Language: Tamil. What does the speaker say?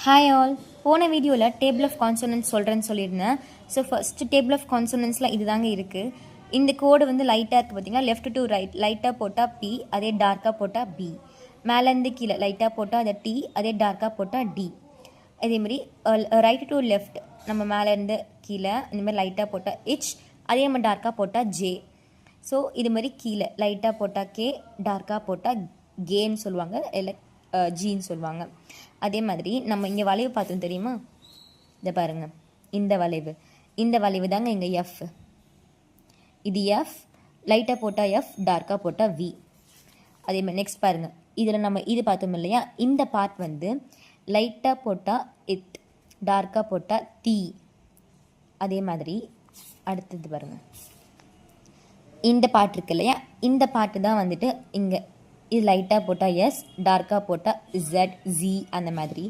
Hi all. போன வீடியோவில் டேபிள் ஆஃப் கான்சோனன்ட்ஸ் சொல்கிறேன்னு சொல்லியிருந்தேன். ஸோ ஃபஸ்ட்டு டேபிள் ஆஃப் கான்சோனன்ட்ஸில் இது தாங்க இருக்குது. இந்த கோடு வந்து லைட்டாக இருக்குது பார்த்தீங்கன்னா, லெஃப்ட் டு ரைட் லைட்டாக போட்டால் பி, அதே டார்க்காக போட்டால் பி. மேலேருந்து கீழே லைட்டாக போட்டால் அதை டி, அதே டார்க்காக போட்டால் டி. அதேமாதிரி ரைட் டு லெஃப்ட் நம்ம மேலேருந்து கீழே இந்தமாதிரி லைட்டாக போட்டால் ஹெச், அதே மாதிரி டார்க்காக போட்டால் ஜே. ஸோ இது மாதிரி கீழே லைட்டாக போட்டால் கே, டார்க்காக போட்டால் கேன்னு சொல்லுவாங்க, இல்லை ஜின்னு சொல்லுவாங்க. அதே மாதிரி நம்ம இங்கே வளைவு பார்த்தோம் தெரியுமா, இதை பாருங்கள், இந்த வளைவு தாங்க இங்கே எஃப். இது எஃப், லைட்டாக போட்டால் எஃப், டார்க்காக போட்டால் வி. அதே மாதிரி நெக்ஸ்ட் பாருங்கள், இதில் நம்ம இது பார்த்தோம் இல்லையா, இந்த பார்ட் வந்து லைட்டாக போட்டால் இட், டார்க்காக போட்டால் டி. அதே மாதிரி அடுத்தது பாருங்கள், இந்த பார்ட் இருக்கு இல்லையா, இந்த பார்ட்டு தான் வந்துட்டு இங்கே இது லைட்டாக போட்டால் எஸ், டார்க்காக போட்டால் இசட், ஜி, அந்த மாதிரி.